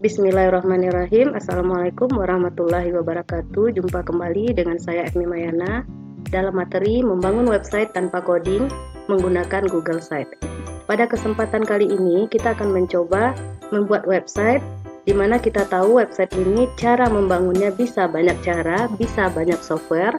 Bismillahirrahmanirrahim. Assalamualaikum warahmatullahi wabarakatuh. Jumpa kembali dengan saya Agni Mayana dalam materi membangun website tanpa coding menggunakan Google Site. Pada kesempatan kali ini kita akan mencoba membuat website di mana kita tahu website ini cara membangunnya bisa banyak cara, bisa banyak software,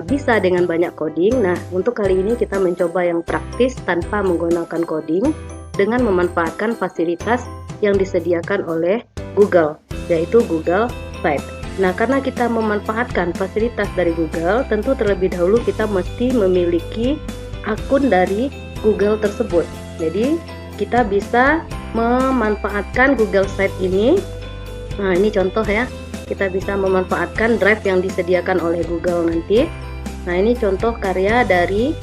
bisa dengan banyak coding. Nah, untuk kali ini kita mencoba yang praktis tanpa menggunakan coding dengan memanfaatkan fasilitas yang disediakan oleh Google, yaitu Google Site. Nah, karena kita memanfaatkan fasilitas dari Google, tentu terlebih dahulu kita mesti memiliki akun dari Google tersebut. Jadi, kita bisa memanfaatkan Google Site ini. Nah, ini contoh ya. Kita bisa memanfaatkan drive yang disediakan oleh Google nanti. Nah, ini contoh karya dari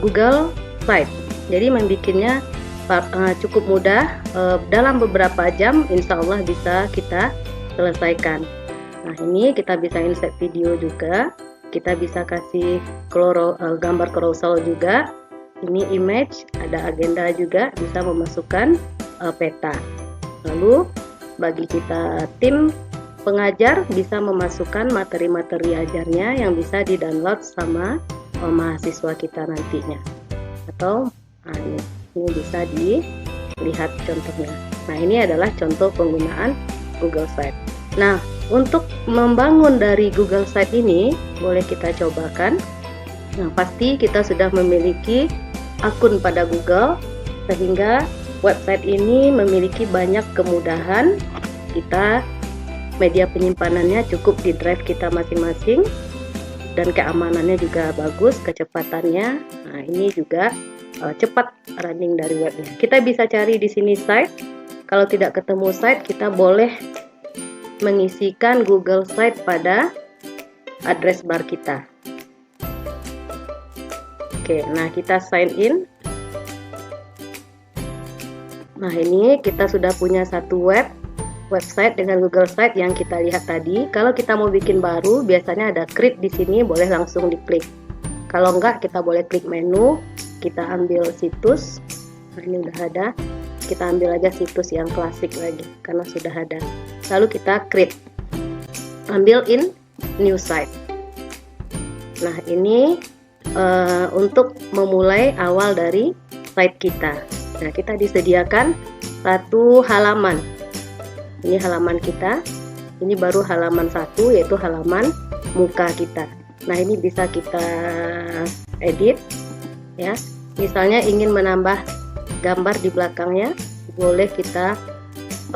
Google Site. Jadi, membuatnya cukup mudah, dalam beberapa jam insya Allah bisa kita selesaikan. Nah, ini kita bisa insert video juga, kita bisa kasih gambar carousel juga, ini image, ada agenda juga, bisa memasukkan peta. Lalu bagi kita tim pengajar bisa memasukkan materi-materi ajarnya yang bisa di-download sama mahasiswa kita nantinya, atau ini bisa dilihat contohnya. Nah, ini adalah contoh penggunaan Google Site. Nah, untuk membangun dari Google Site ini boleh kita cobakan. Nah, pasti kita sudah memiliki akun pada Google sehingga website ini memiliki banyak kemudahan. Kita media penyimpanannya cukup di drive kita masing-masing dan keamanannya juga bagus, kecepatannya. Nah, ini juga cepat running dari webnya. Kita bisa cari di sini site. Kalau tidak ketemu site, kita boleh mengisikan Google Site pada address bar kita. Oke, nah kita sign in. Nah, ini kita sudah punya satu website dengan Google Site yang kita lihat tadi. Kalau kita mau bikin baru, biasanya ada create di sini, boleh langsung diklik. Kalau enggak, kita boleh klik menu, kita ambil situs. Nah, ini udah ada. Kita ambil aja situs yang klasik lagi karena sudah ada. Lalu kita create. Ambil in new site. Nah, ini untuk memulai awal dari site kita. Nah, kita disediakan satu halaman. Ini halaman kita. Ini baru halaman 1, yaitu halaman muka kita. Nah, ini bisa kita edit ya. Misalnya ingin menambah gambar di belakangnya, boleh kita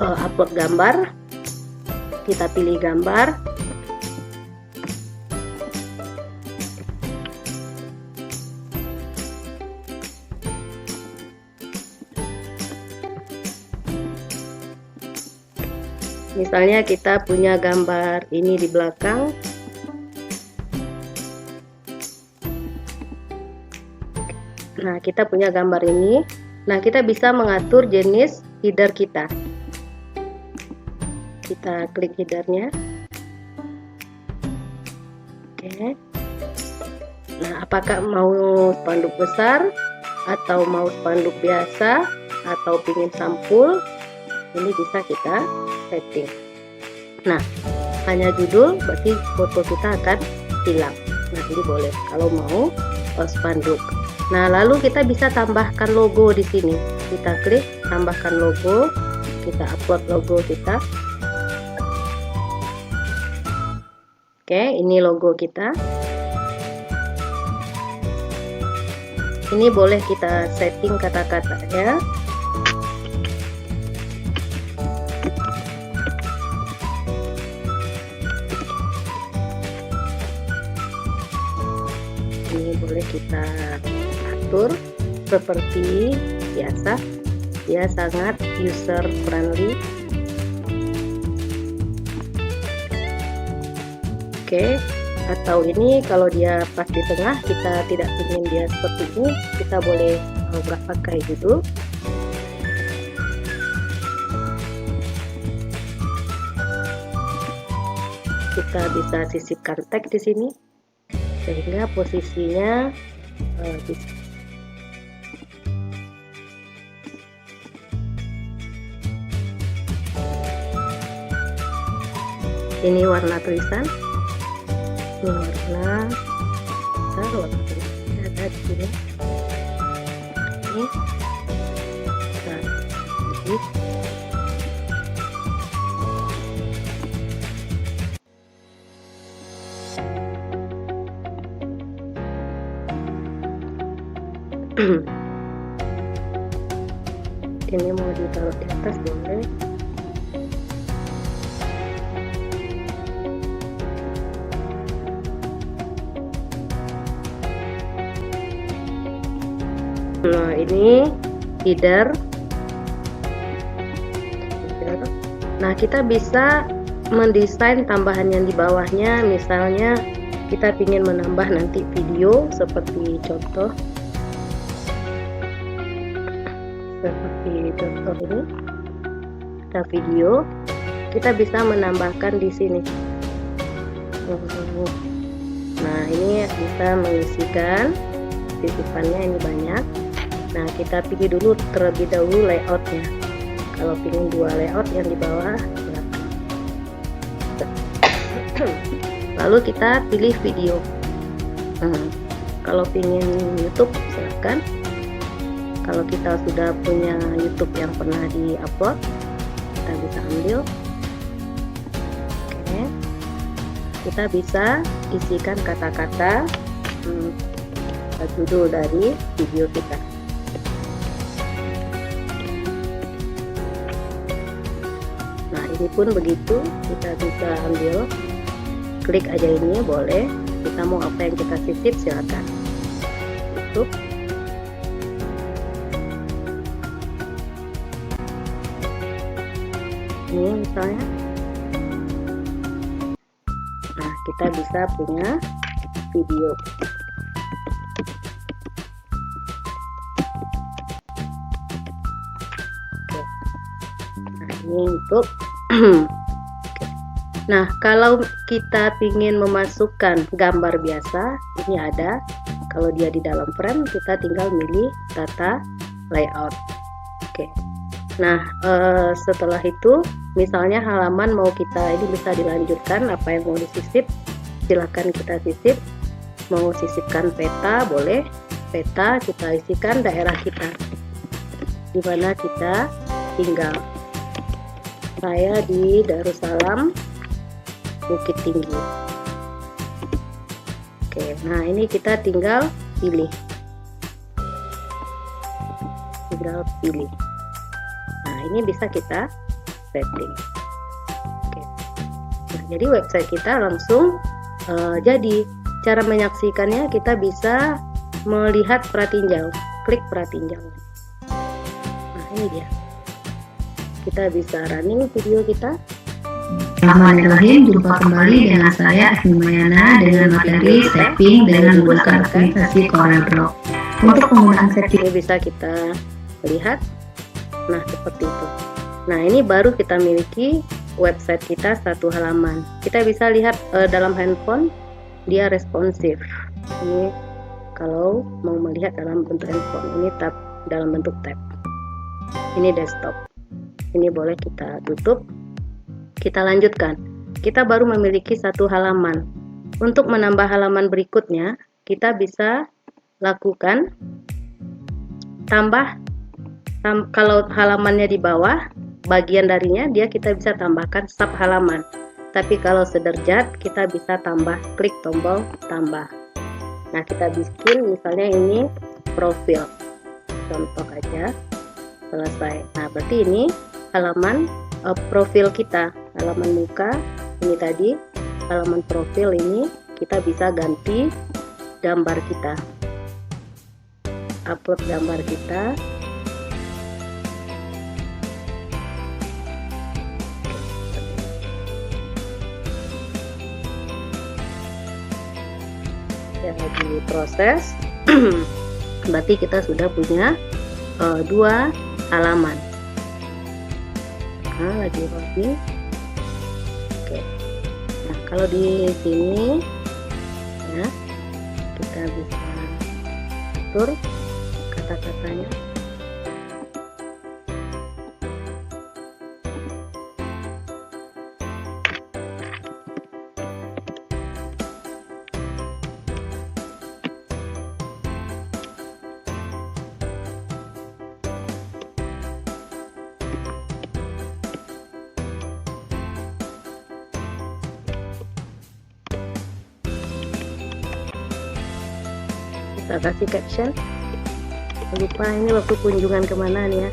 upload gambar. Kita pilih gambar. Misalnya kita punya gambar ini di belakang. Nah, kita punya gambar ini. Nah, kita bisa mengatur jenis header kita. Kita klik headernya. Oke. Nah, apakah mau spanduk besar atau mau spanduk biasa atau pingin sampul? Ini bisa kita setting. Nah, hanya judul berarti foto kita akan hilang. Nah, ini boleh kalau mau spanduk. Nah, lalu kita bisa tambahkan logo di sini. Kita klik tambahkan logo, kita upload logo kita. Oke, ini logo kita. Ini boleh kita setting kata-katanya. Ini boleh kita atur seperti biasa, dia sangat user friendly. Oke, atau ini kalau dia pas di tengah kita tidak ingin dia seperti ini, kita boleh nggak pakai gitu. Kita bisa sisipkan tag di sini sehingga posisinya bisa. Ini warna tulisan, ini warna tulisannya ada di sini. Ini nah, ini ini mau ditaruh di atas boleh. Nah, ini header. Nah, kita bisa mendesain tambahan yang di bawahnya. Misalnya kita ingin menambah nanti video seperti contoh ini, ada video, kita bisa menambahkan di sini. Nah, ini bisa mengisikan titipannya, ini banyak. Nah, kita pilih dulu terlebih dahulu layoutnya. Kalau pilih 2 layout yang di bawah, silakan. Lalu kita pilih video. Kalau ingin YouTube, silakan. Kalau kita sudah punya YouTube yang pernah di-upload, kita bisa ambil. Oke. Kita bisa isikan kata-kata judul dari video kita. Nah, ini pun begitu, kita bisa ambil, klik aja ini boleh. Kita mau apa yang kita sisip, silakan. YouTube. Ini misalnya. Nah, kita bisa punya video. Ini untuk nah, kalau kita ingin memasukkan gambar biasa, ini ada. Kalau dia di dalam frame, kita tinggal milih tata layout. Oke. Nah, setelah itu misalnya halaman mau kita ini bisa dilanjutkan, apa yang mau disisip silakan kita sisip. Mau sisipkan peta boleh, peta kita isikan daerah kita di mana kita tinggal. Saya di Darussalam Bukit Tinggi. Oke, nah ini kita tinggal pilih. Nah, ini bisa kita setting. Oke. Nah, jadi website kita langsung jadi. Cara menyaksikannya kita bisa melihat pratinjau, klik pratinjau. Nah, ini dia. Kita bisa running video kita. Bismillahirrahmanirrahim, jumpa kembali dengan saya Efni Mayana dengan materi setting dengan menggunakan aplikasi CorelDRAW. Untuk penggunaan setting ini bisa kita lihat. Nah, seperti itu. Nah, ini baru kita miliki website kita satu halaman. Kita bisa lihat dalam handphone dia responsif. Ini kalau mau melihat dalam bentuk handphone, ini tab dalam bentuk tab. Ini desktop. Ini boleh kita tutup. Kita lanjutkan. Kita baru memiliki satu halaman. Untuk menambah halaman berikutnya, kita bisa lakukan tambah. Kalau halamannya di bawah, bagian darinya dia kita bisa tambahkan sub halaman. Tapi kalau sederajat, kita bisa tambah, klik tombol tambah. Nah, kita bikin misalnya ini profil, contoh aja, selesai. Nah, berarti ini halaman profil kita, halaman muka ini tadi, halaman profil ini kita bisa ganti gambar kita, upload gambar kita. Lagi proses. Berarti kita sudah punya 2 halaman. Nah, lagi loading. Oke. Nah, kalau di sini ya kita bisa atur kata-katanya. kita kasih caption. Lupa ini waktu kunjungan kemana nih ya.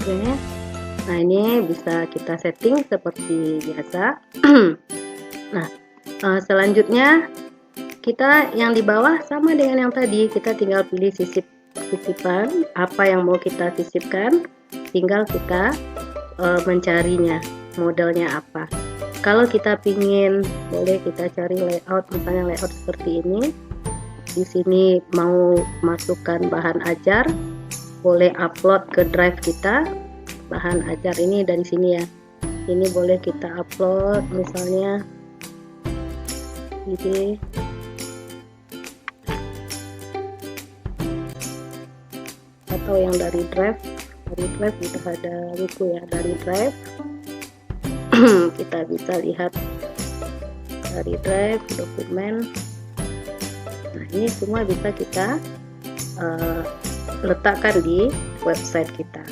Oke, nah ini bisa kita setting seperti biasa. Nah, selanjutnya kita yang di bawah sama dengan yang tadi, kita tinggal pilih sisipan apa yang mau kita sisipkan, tinggal kita mencarinya, modelnya apa. Kalau kita pingin, boleh kita cari layout, misalnya layout seperti ini. Di sini mau masukkan bahan ajar, boleh upload ke drive kita. Bahan ajar ini dari sini ya. Ini boleh kita upload misalnya ini. Atau yang dari drive udah ada buku ya, dari drive. Kita bisa lihat dari drive dokumen. Nah, ini semua bisa kita letakkan di website kita.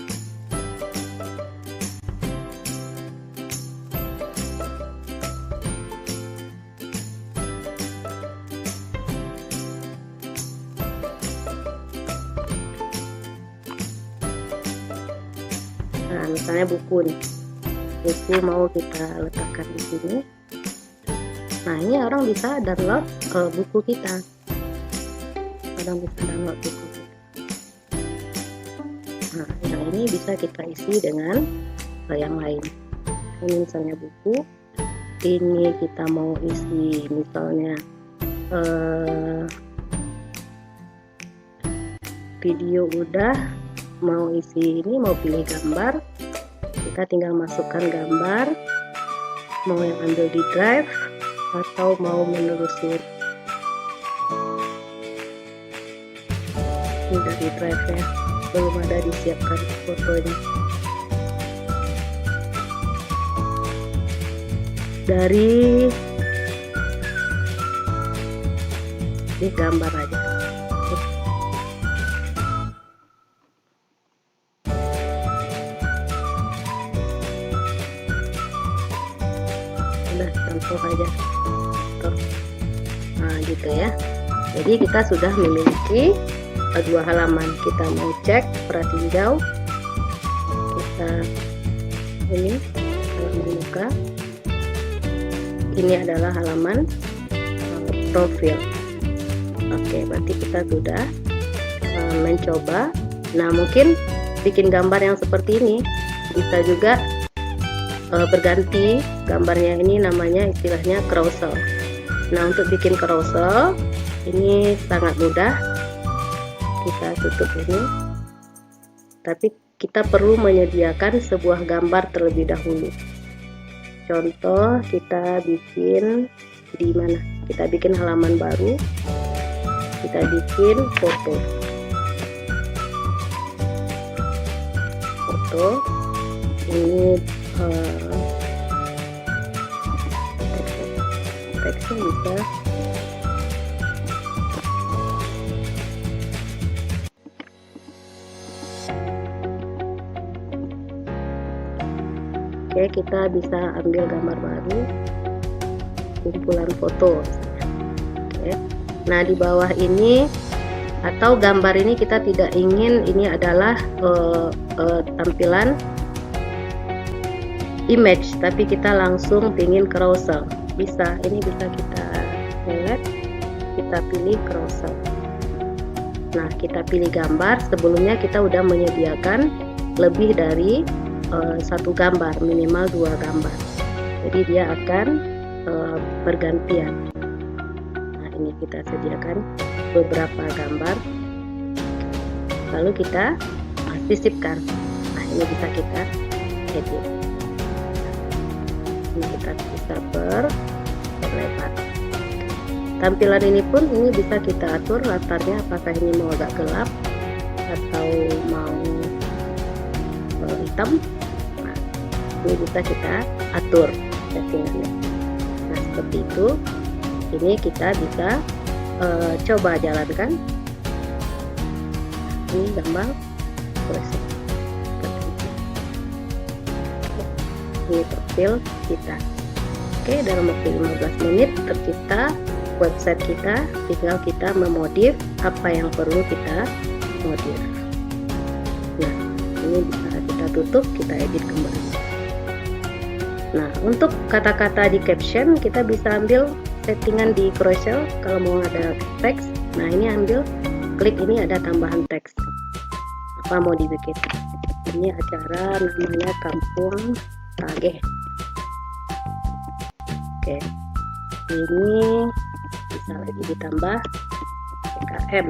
Nah, misalnya buku nih, buku mau kita letakkan di sini. Nah, ini orang bisa download buku kita. Orang bisa download buku kita. Nah, yang ini bisa kita isi dengan yang lain. Ini misalnya buku. Ini kita mau isi misalnya video udah. Mau isi ini, mau pilih gambar, kita tinggal masukkan gambar, mau yang ambil di drive atau mau menelusuri. Ini dari drive ya, belum ada disiapkan fotonya. Dari ini gambar aja. Udah contoh aja tuh. Nah gitu ya, jadi kita sudah memiliki dua halaman. Kita mau cek pratinjau, kita ini halaman muka, ini adalah halaman profil. Oke, berarti kita sudah mencoba. Nah, mungkin bikin gambar yang seperti ini bisa juga berganti gambarnya. Ini namanya istilahnya carousel. Nah, untuk bikin carousel ini sangat mudah. Kita tutup ini, tapi kita perlu menyediakan sebuah gambar terlebih dahulu. Contoh, kita bikin di mana? Kita bikin halaman baru, kita bikin foto. Ini teksnya bisa. Oke, kita bisa ambil gambar baru, kumpulan foto. Oke. Nah, di bawah ini atau gambar ini kita tidak ingin ini adalah tampilan image, tapi kita langsung ingin carousel. Bisa, ini bisa kita lihat, kita pilih carousel. Nah, kita pilih gambar. Sebelumnya kita udah menyediakan lebih dari satu gambar, minimal 2 gambar. Jadi dia akan bergantian. Nah, ini kita sediakan beberapa gambar, lalu kita sisipkan. Nah, ini bisa kita edit. Ini kita bisa perlebar. Tampilan ini pun ini bisa kita atur latarnya, apakah ini mau agak gelap atau mau hitam. Nah, ini bisa kita atur settingannya. Nah, seperti itu. Ini kita bisa coba jalankan. Ini gampang. Ini profil kita. Oke, dalam waktu 15 menit tercipta website kita, tinggal kita memodif apa yang perlu kita modif. Nah, ini bisa kita tutup, kita edit kembali. Nah, untuk kata-kata di caption kita bisa ambil settingan di Carousel kalau mau ada teks. Nah, ini ambil, klik ini ada tambahan teks. Apa mau dibikin? Ini acara namanya Kampung Tage. Oke, ini bisa lagi ditambah PKM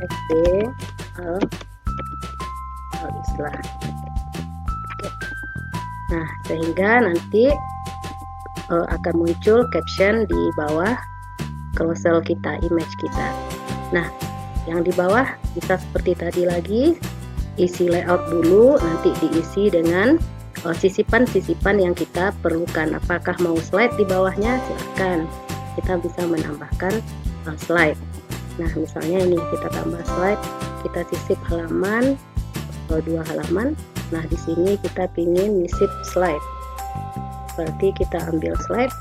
SD Al-Islah. Oke. Nah, sehingga nanti akan muncul caption di bawah carousel kita, image kita. Nah, yang di bawah bisa seperti tadi lagi, isi layout dulu, nanti diisi dengan sisipan-sisipan yang kita perlukan. Apakah mau slide di bawahnya? Silahkan, kita bisa menambahkan slide. Nah, misalnya ini kita tambah slide, kita sisip halaman, 2 halaman. Nah, di sini kita ingin nyisip slide, berarti kita ambil slide,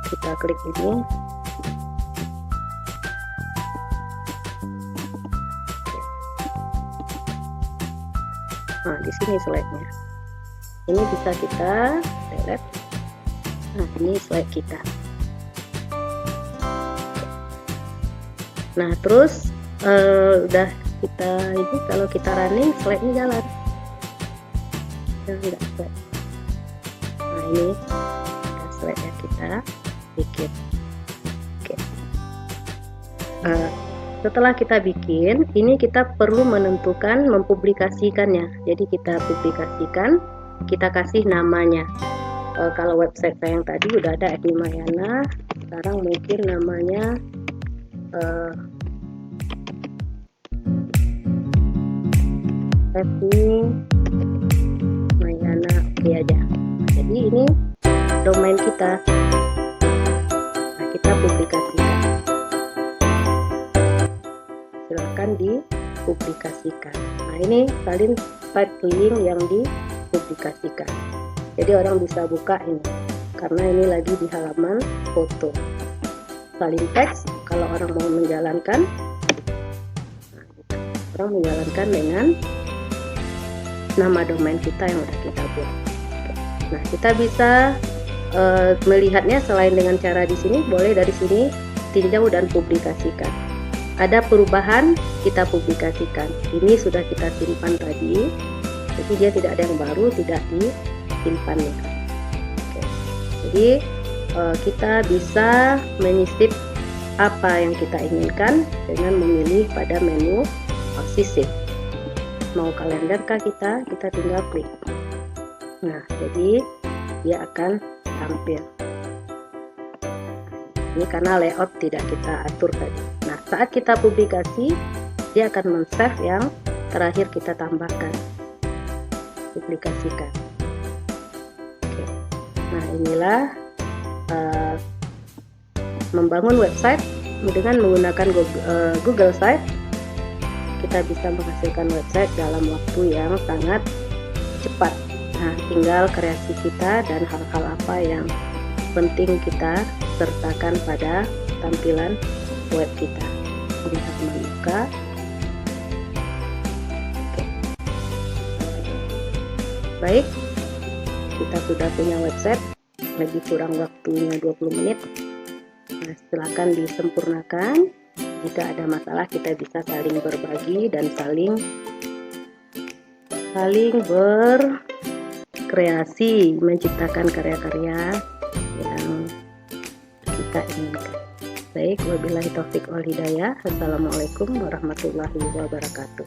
kita klik ini. Nah, di sini slide-nya. Ini bisa kita delete. Nah, ini slide kita. Nah, terus udah kita ini, kalau kita running slide-nya jalan. Enggak slide. Nah, ini slide-nya kita bikin. Oke. Setelah kita bikin, ini kita perlu menentukan mempublikasikannya. Jadi kita publikasikan, kita kasih namanya. Kalau website saya yang tadi udah ada Edi Mayana, sekarang mungkin namanya Edi Mayana, oke aja. Jadi ini domain kita. Nah, kita publikasikan. Silahkan dipublikasikan. Nah, ini salin site link yang dipublikasikan. Jadi orang bisa buka ini, karena ini lagi di halaman foto. Salin teks, kalau orang mau menjalankan, orang menjalankan dengan nama domain kita yang sudah kita buat. Nah, kita bisa melihatnya selain dengan cara di sini, boleh dari sini tinjau dan publikasikan. Ada perubahan, kita publikasikan. Ini sudah kita simpan tadi, jadi dia tidak ada yang baru, tidak disimpan. Oke. Jadi kita bisa menyisip apa yang kita inginkan dengan memilih pada menu sisip. Mau kalender kah kita tinggal klik. Nah, jadi dia akan tampil. Ini karena layout tidak kita atur tadi. Nah, saat kita publikasi, dia akan men-save yang terakhir kita tambahkan. Publikasikan. Oke. Nah, inilah membangun website dengan menggunakan Google Site. Kita bisa menghasilkan website dalam waktu yang sangat cepat. Nah, tinggal kreasi kita dan hal-hal apa yang penting kita sertakan pada tampilan web kita. Ini akan membuka. Oke. Baik, kita sudah punya website, lebih kurang waktunya 20 menit. Nah, silakan disempurnakan. Jika ada masalah, kita bisa saling berbagi dan saling berkreasi, menciptakan karya-karya yang kita inginkan. Baik, wabillahi taufik wal hidayah. Assalamualaikum warahmatullahi wabarakatuh.